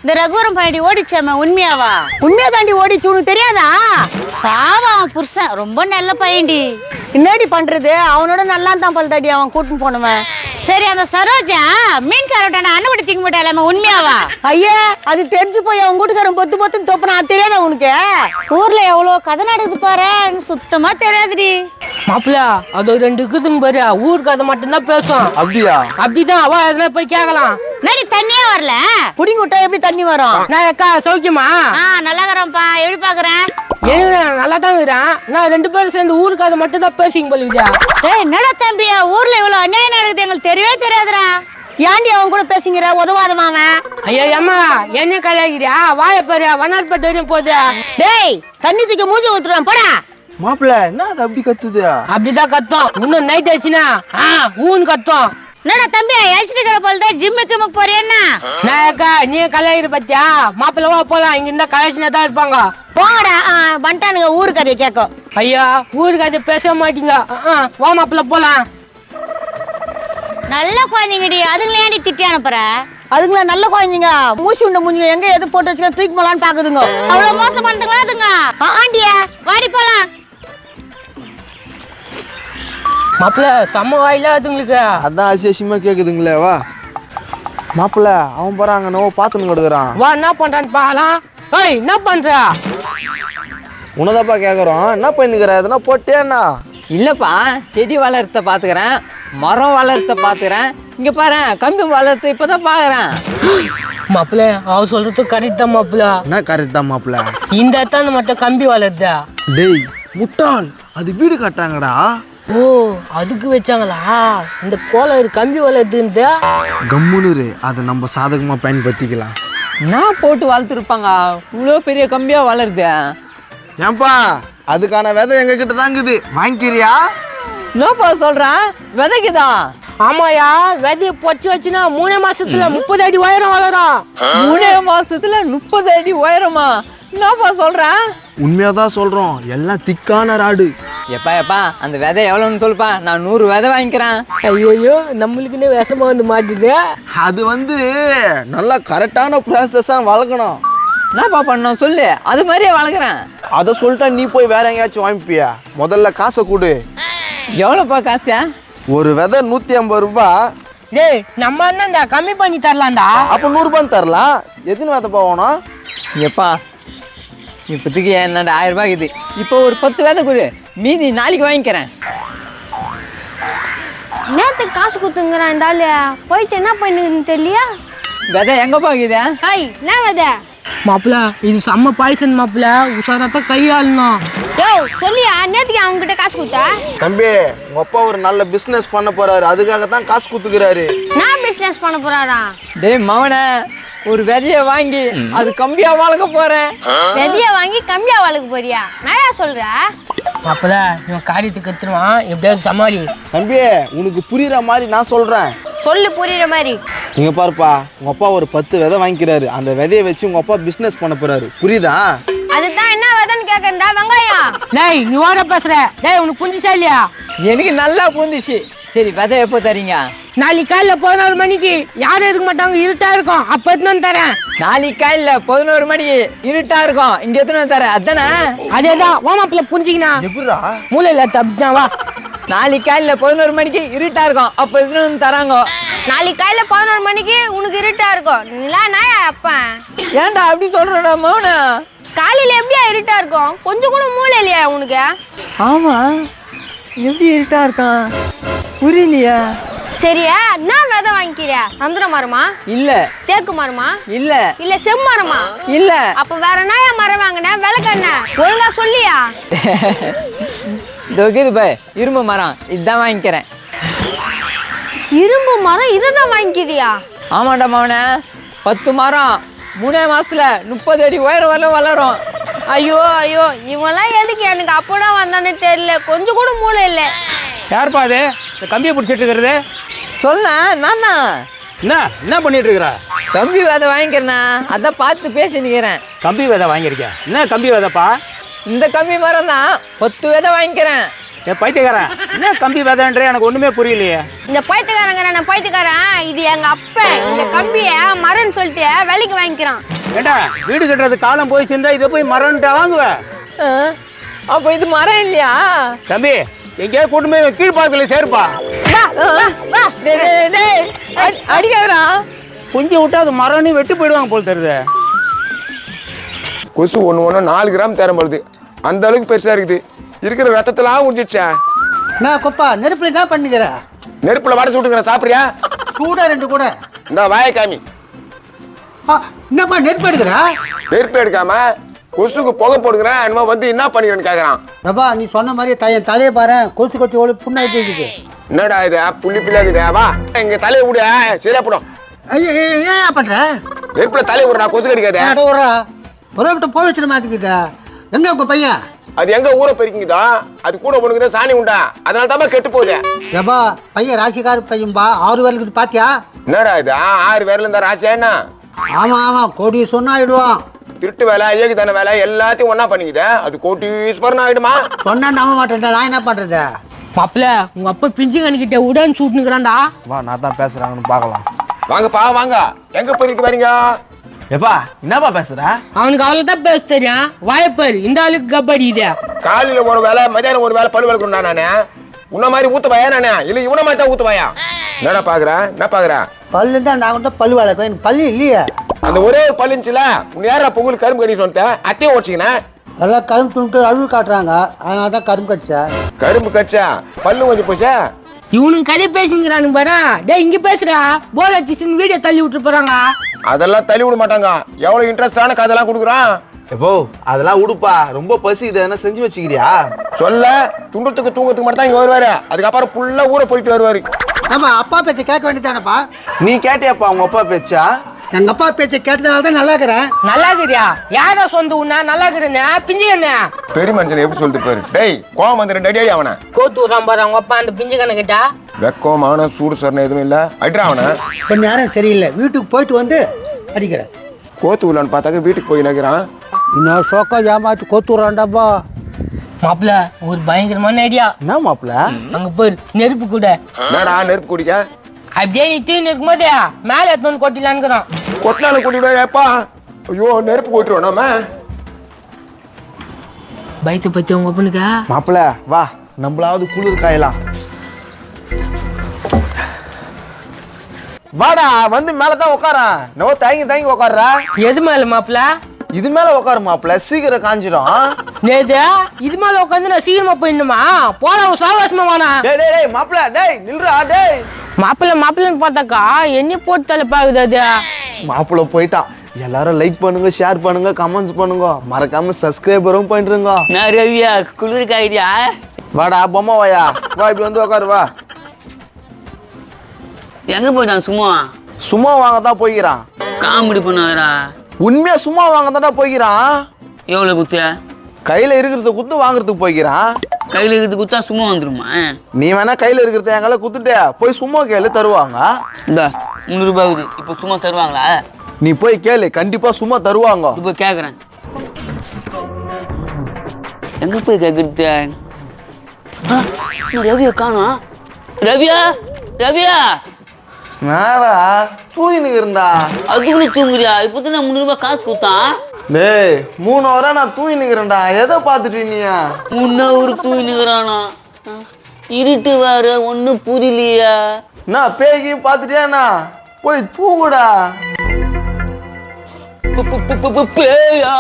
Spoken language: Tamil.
இந்த ரகுவரம் பையடி ஓடிச்சாம உண்மையாவா? உண்மையா தாண்டி ஓடிச்சு, உனக்கு தெரியாதா? பாவம் புருஷன் ரொம்ப நல்ல பையன்டி. என்னடி பண்றது, அவனோட நல்லா தான் பல்தாடி அவன் கூட்டின்னு போனவன். சரி அந்த சரோஜா மீன் காரோட்டான அண்ணபடி திங்க மாட்டாளாம உண்மையாவா? ஐயா அது தெரிஞ்சு போய் அவன் கூட்டுக்காரன் பொத்து பொத்துன்னு தொப்பனா தெரியாதா உனக்கு? ஊர்ல எவ்வளவு கதை நடக்குது பாரு, சுத்தமா தெரியாதுடி. மாப்பிள்ள அது 2 இருக்குதுங்க பாரு, ஊர் கதை மட்டும்தான் பேசும். அப்படியா? அப்படிதான் அவ எதனா போய் கேட்கலாம். நடி தண்ணியே வரல, புடிங்க விட்டா எப்படி தண்ணி வரும்? நான் அக்கா சௌக்கியமா? நல்லா இருக்கிறேன்ப்பா, எப்படி பாக்குறேன்? நல்லா தான் இருக்கிறேன். நான் 2 பேரும் சேர்ந்து ஊர் கதை மட்டும் தான் பேசிங்க போலியா? ஏய் என்னடா தம்பியா, ஊர்ல இவ்வளவு அநியாயம் நடக்குது எங்களுக்கு தெரியவே தெரியாதுடா. ஏன்டி அவன் கூட பேசிங்கிற உதவாதவன்? ஐயா அம்மா என்ன கலையாகிறியா? வாய பாரு, வண்ணார்பட்டு வரையும் போகுது. டேய் தண்ணி தூக்கி மூஞ்சி ஊத்துறான் போடா. மாப்பிள்ள என்ன அது அப்படி கத்துது? அப்படிதான் கத்தும். இன்னும் நைட் ஆச்சுன்னா ஊன்னு கத்தும். என்னடா தம்பி அழைச்சிட்டு இருக்கிற போலதான் ஜிம்முக்கு போறியா? நான் அக்கா நீ கலையாகிற பத்தியா? மாப்பிள்ளவா போலாம், இங்க இருந்தா கலைச்சினா தான் இருப்பாங்க. போங்கடா வந்துட்டானுங்க ஊரு கதையை கேட்கும். ஐயா ஊரு கதை பேச மாட்டீங்க. வா மாப்பிள்ள போலாம். நல்ல குழந்தைங்கடி, அதுங்களை ஏன்டி திட்டி அனுப்புற? அதுங்களா நல்ல குழந்தைங்க, மூச்சு உண்ட மூஞ்சிங்க எங்க எது போட்டு வச்சுக்க தூக்கி போலான்னு பாக்குதுங்க. அவ்வளவு மோசம் பண்ணுங்களா அதுங்க? ஆண்டியா வாடி போலாம். மாப்பிள்ள செம்ம வாயில அதுங்களுக்கு. அதான் அசியமா கேக்குதுங்களே. வா மாப்பிள்ள, அவன் போறாங்க நோ பாத்துன்னு கொடுக்குறான். வா என்ன பண்றான்னு பாக்கலாம். ஏய் என்ன பண்ற? உனதாப்பா கேக்குறோம், என்ன பண்ணிக்கிற? எதுனா போட்டேன்னா? இல்லப்பா, செடி வளர்த்த பாத்துக்கிறேன், மரம் வளர்த்த பாத்துக்கிறேன், இங்க பாரு கம்பி வளர்த்த இப்பதான் பாக்குறேன். மாப்பிள்ள அவ சொல்றது கரெக்ட் தான் மாப்பிள்ள. என்ன கரெக்ட் தான் மாப்பிள்ள. இந்த இடத்தான மட்டும் கம்பி வளருதா? டேய் முட்டாள், அது வீடு கட்டாங்கடா. ஓ அதுக்கு வச்சாங்களா? இந்த கோலம் கம்பி வளருதுன்னு கம்முனு அதை நம்ம சாதகமா பயன்படுத்திக்கலாம். நான் போட்டு வளர்த்துருப்பாங்க, இவ்வளவு பெரிய கம்பியா வளருது. ஏன்பா அதுக்கான விதை எங்க கிட்ட தாங்குது, வாங்கிக்கிறியா? என்னப்பா சொல்றேன், விதைக்குதா? ஆமாயா, விதைய பொச்சு வச்சுனா 3 மாசத்துல 30 அடி உயரம் வளரும். 3 மாசத்துல 30 அடி உயரமா? என்னப்பா சொல்றேன்? உண்மையாதான் சொல்றோம், எல்லாம் திக்கான ராடு. எப்பா அந்த விதை எவ்வளவுன்னு சொல்லுப்பா, நான் 100 விதை வாங்கிக்கிறேன். ஐயோ நம்மளுக்குன்னு விஷமா வந்து மாட்டுது. அது நல்லா கரெக்டான ப்ராசஸா வளர்க்கணும். என்னப்பா பண்ணணும் சொல்லு, அது மாதிரியே வளர்க்குறேன். அதை சொல்லிட்டா நீ போய் வேற எங்கேயாச்சும் வாங்கிப்பியா? முதல்ல காசை கொடு. எவ்வளோப்பா காசு? ஒரு விதை 150 ரூபாய். டேய் நம்ம என்ன கம்மி பண்ணி தரலாம்டா. அப்ப 100 ரூபாய் தரலாம். எத்தனை விதை போகணும்? எப்பா இப்போதைக்கு என்னடா 1000 ரூபாய் இருக்குது. இப்போ ஒரு 10 விதை கொடு, மீதி நாளைக்கு வாங்கிக்கிறேன். நேத்துக்கு காசு கொடுத்துங்கிறான் இந்த ஆளு, போயிட்டு என்ன பண்ணுன்னு தெரியலையா? விதை எங்கப்பா இருக்குது? ஹாய் என்ன விதை? மாப்பிள்ள இது செம்ம பாய்சன் மாப்பிள்ள, உசாரத்தான் கையாளணும். யோ சொல்லியா, நேத்துக்கு அவங்க கிட்ட காசு கொடுத்தா? தம்பி உங்க அப்பா ஒரு நல்ல பிசினஸ் பண்ண போறாரு, அதுக்காக தான் காசு கொடுத்துக்கிறாரு. நான் பிசினஸ் பண்ண போறாரா? டேய் மவன, ஒரு விதைய வாங்கி அது கம்பியா வளர்க்க போறேன். விதைய வாங்கி கம்மியா வளர்க்க போறியா? நான் சொல்ற மாப்பிள்ள இவன் காரியத்துக்கு எடுத்துருவான், எப்படியாவது சமாளி. தம்பி உனக்கு புரியுற மாதிரி நான் சொல்றேன், சொல்லு புரியுற மாதிரி. நீங்க பாருப்பா, உங்க அப்பா ஒரு 10 விதை வாங்கிக்கிறாரு, அந்த விதையை வச்சு உங்க அப்பா பிசினஸ் பண்ண போறாரு, புரியுதா? அதுதான் என்ன விதைன்னு கேக்குறா வெங்காயம். டேய் நீ ஓர பேசுற. டேய் உனக்கு புரிஞ்சுச்சா இல்லையா? எனக்கு நல்லா புரிஞ்சிச்சு. சரி விதை எப்போ தரீங்க? நாளைக்கு காலைல 11 மணிக்கு யாரும் இருக்க மாட்டாங்க, இருட்டா இருக்கும், அப்ப எடுத்துன்னு தரேன். நாளைக்கு காலையில 11 மணிக்கு இருட்டா இருக்கும், இங்க எத்தனை தர அதானே? அதேதான் ஓ மாப்பிள்ள புரிஞ்சுக்கினா எப்படா? மூளையில தப்பிதான். வா நாளைக்கு காலையில 11 மணிக்கு இருட்டா இருக்கும், அப்ப எத்தனை தராங்க? நாளைக்கு காலையில 11 மணிக்கு உனக்கு இருட்டா இருக்கும். நாயா அப்பா ஏன்டா அப்படி சொல்றடா மௌன? காலையில எப்படியா இருட்டா இருக்கும்? கொஞ்சம் கூட மூளை இல்லையா உனக்கு? ஆமா, எப்படி இருட்டா இருக்கான் புரியலையா? சரியா, நான் விதை வாங்கிக்கிறியா? சந்திர மரமா? இல்ல. தேக்கு மரமா? இல்ல. இல்ல செம்மரமா? இல்ல. அப்ப வேற நாயா மரம் வாங்கின விளக்கண்ண ஒழுங்கா சொல்லியா? இது பாய் இரும்பு மரம், இதுதான் வாங்கிக்கிறேன். இரும்பு மரம் இதுதான் வாங்கிக்கிறியா? ஆமாண்டா மவன, 10 மரம் 3 மாசத்துல 30 அடி உயரம் வரல வளரும். ஐயோ ஐயோ, இவெல்லாம் எதுக்கு எனக்கு அப்படா வந்தானே தெரியல, கொஞ்சம் கூட மூளை இல்ல. யாருப்பா அது இந்த கம்பியை பிடிச்சிட்டு இருக்கிறது? சொல்ல நானா என்ன பண்ணிட்டு இருக்கிற? கம்பி விதை வாங்கிக்கிறேண்ணா, அதான் பார்த்து பேசி நிக்கிறேன். கம்பி விதை வாங்கியிருக்கேன். என்ன கம்பி விதைப்பா? இந்த கம்பி மரம் தான் 10 விதை வாங்கிக்கிறேன். பைத்தியக்காரன் என்ன கம்பி விதைன்றே எனக்கு ஒண்ணுமே புரியலையே. இந்த பைத்தியக்காரன் இது எங்க அப்பன். இந்த கம்பிய மரம்னு சொல்லிட்டு விலைக்கு வாங்கிக்கிறான். ஏண்டா வீடு கட்டுறது காலம் போய் சேர்ந்தா இதை போய் மரம்ட்டா வாங்குவ? அப்ப இது மரம் இல்லையா? தம்பி எங்கேயாவது கூட்டு போய் கீழ்பார்க்கல சேருப்பா. அடிக்காதா? கொஞ்சம் விட்டா அது மரம்னு வெட்டி போயிடுவாங்க போல் தருது. கொசு ஒன்று 4 கிராம் தேரம் படுது. அந்த அளவுக்கு பெருசா இருக்குது. இருக்கிற ரத்தத்தெல்லாம் உறிஞ்சிடுச்சா. நான் கொப்பா நெருப்புல என்ன பண்ணிக்கிற? நெருப்புல வடை சுட்டுக்கிறேன், சாப்பிடுறியா? சூடா 2 கூட. இந்த வாய காமி. என்னப்பா நெருப்பு எடுக்கிற? நெருப்பு எடுக்காம கொசுக்கு புகை போடுக்கிறேன். என்னமோ வந்து என்ன பண்ணிக்கிறேன்னு கேக்குறான். அப்பா நீ சொன்ன மாதிரி தலையை பாரு, கொசு கொத்தி ஒளி புண்ணாயிட்டு இருக்குது. என்னடா இது புள்ளி பிள்ளைக்குது? வா எங்க தலையை விட சரியா போடும். ஐயா ஏன் பண்ற? நெருப்புல தலையை விடுறா, கொசு கடிக்காத. விடுறா ஒரே விட்டு போய் வச்சிட மாட்டேங்குதா? எங்க உங்க பையன்? அது எங்க ஊரை பெருக்கிங்குதோ அது கூட பொண்ணுக்குதா சாணி உண்டா, அதனால தான் கெட்டு போகுது. ஏப்பா பையன் ராசிக்கார பையன்பா, 6 பேர் இருக்குது பாத்தியா? என்னடா இது 6 பேர்ல இருந்தா ராசியா என்ன? ஆமா கோடி சொன்னா ஆயிடுவான். திருட்டு வேலை, ஏகுதான வேலை எல்லாத்தையும் ஒன்னா பண்ணிக்குது. அது கோட்டீஸ்வரன் ஆயிடுமா? சொன்னா நம்ப மாட்டேன்டா, நான் என்ன பண்றது? மாப்பிள்ள உங்க அப்பா பிஞ்சு கணிக்கிட்ட உடன் சூட்டுனுக்குறான்டா. வா நான் தான் பேசுறாங்கன்னு பார்க்கலாம். வாங்கப்பா வாங்க. எங்க போயிட்டு வரீங்க? எப்பா என்னப்பா பேசுற? அவனுக்கு அவ்வளவுதான் பேச தெரியும். வாய்ப்பாரு இந்த ஆளுக்கு கபடி இது. காலையில ஒரு வேலை, மதியானம் ஒரு வேலை பல்லு விளக்கணும்டா நானு. உன்ன மாதிரி ஊத்துவாயா நானே? இல்ல இவன மாதிரி தான் ஊத்துவாயா? என்னடா பாக்குற? என்ன பாக்குற? பல்லு தான் நான் கூட பல்லு வளர்க்க, எனக்கு பல்லு இல்லையே. அந்த ஒரே ஒரு பல்லு இருந்துச்சுல, உன் யாரா பொங்கல் கரும்பு கட்டி சொன்ன அத்தையும் ஓடிச்சிக்கினேன். எல்லாம் கரும்பு துண்டு அழுவு காட்டுறாங்க, அதனால தான் கரும்பு கடிச்சா. கரும்பு கடிச்சா பல்லு கொஞ்சம் போச்சா? இவனுக்கு கதை பேசுங்கிறானுங்க பாரு. டேய் இங்க பேசுறா, போல் அடிச்சுன்னு வீடியோ தள்ளி விட்டு போறாங்க. அதெல்லாம் தள்ளி விட மாட்டாங்க. எவ்வளவு இன்ட்ரெஸ்டான கதைலாம் கொடுக்குறான். எப்போ அதெல்லாம் உடுப்பா, ரொம்ப பசி. இதை என்ன செஞ்சு வச்சுக்கிறியா? சொல்ல துண்டத்துக்கு தூங்கத்துக்கு மட்டும் தான் இங்க வருவாரு. அதுக்கப்புறம் ஃபுல்லா ஊரை போயிட்டு வருவாரு. ஆமா அப்பா பேச்சை கேட்க வேண்டியதானப்பா. நீ கேட்டியாப்பா உங்க அப்பா பேச்சா? எங்க அப்பா பேச்சை கேட்டதுனால தான் நல்லா இருக்கிறேன். நல்லா இருக்கிறியா? யாரா சொந்த உன்னா நல்லா இருக்கிறேன்னு பிஞ்சு என்ன பெரிய மனுஷன் எப்படி சொல்லிட்டு பாரு. டேய் கோவம் வந்து 2 அடி அவனை கோத்து விடுறான் பாரு அவங்க அப்பா அந்த பிஞ்சு கணக்கிட்டா. வெக்கமான சூடு சரணம் எதுவும் இல்ல, அடிடா அவனை. இப்ப நேரம் சரியில்லை, வீட்டுக்கு போயிட்டு வந்து அடிக்கிறேன். கோத்து விடலான்னு பார்த்தாக்க வீட்டுக்கு போய் நினைக்கிறான். இன்னும் சோக்கா ஏமாத்தி கோத்துறான்டாப்பா. மாப்பிள்ள ஒரு பயங்கரமான ஐடியா. என்ன மாப்பிள்ள? அங்க போய் நெருப்பு கூட என்னடா நெருப்பு குடிக்க? அப்படியே நீ தூண் இருக்கும் போதே மேல எடுத்து கொட்டிலான்னுக்குறோம். கொட்டினாலும் கூட்டிவிடாப்பா. ஐயோ நெருப்பு கொட்டுருவோம் நாம. பயத்தை பத்தி உங்க அப்பனுக்கா? மாப்பிள்ள வா நம்மளாவது குளிர் காயலாம். வாடா வந்து மேலதான் உட்காரன். நோ தயங்கி உட்கார்றா. எது மேல மாப்பிள்ள? இது மேல உட்காரு மாப்பிள்ள, சீக்கிரம் காஞ்சிடும். நேது இது மேல உட்காந்து நான் சீக்கிரமா போயிடணுமா? போன சாவகாசமா வானா. டேய் மாப்பிள்ள டேய் நில்றா டேய். மாப்பிள்ளன்னு பார்த்தாக்கா என்ன போட்டு தலை பாக்குது அது. மாப்பிள்ள போயிட்டான். எல்லாரும் லைக் பண்ணுங்க, ஷேர் பண்ணுங்க, கமெண்ட்ஸ் பண்ணுங்க, மறக்காம சப்ஸ்கிரைபரும் பண்ணிருங்க. நான் ரவியா குளிருக்கு ஐடியா. வாடா பொம்மை வாயா, வா இப்படி வந்து உட்காரு வா. எங்க போயிட்டான்? சும்மா வாங்க தான் போய்க்கிறான். காமெடி பண்ணாதடா. உண்மையா சும்மா வாங்க தான்டா போய்க்கிறான். எவ்வளவு குத்த? கையில இருக்கிறத குத்து வாங்குறதுக்கு போய்க்கிறான். கையில இருக்கிறது குத்தா சும்மா வந்துருமா? நீ வேணா கையில இருக்கிறத எங்கால குத்துட்டே போய் சும்மா கேளு, தருவாங்க. இந்த 300 ரூபாய் ஆகுது, இப்ப சும்மா தருவாங்களா? நீ போய் கேளு, கண்டிப்பா சும்மா தருவாங்க. இப்ப கேக்குறேன். எங்க போய் கேக்குறது? ரவியா காணோம். ரவியா மேடா தூங்கினுக்கு இருந்தா. அதுக்குள்ள தூங்குறியா? இப்பதான் 300 ரூபாய் காசு கொடுத்தான். டேய் 3 hour நான் தூங்கினுக்குறேன்டா. எதை பாத்துட்டு நீ? முன்ன ஒரு தூங்கினுக்குறானா? இருட்டு வேற ஒண்ணும் புரியலையா? நான் பேய்க்கு பாத்துட்டியாண்ணா? போய் தூங்குடா. பேயா?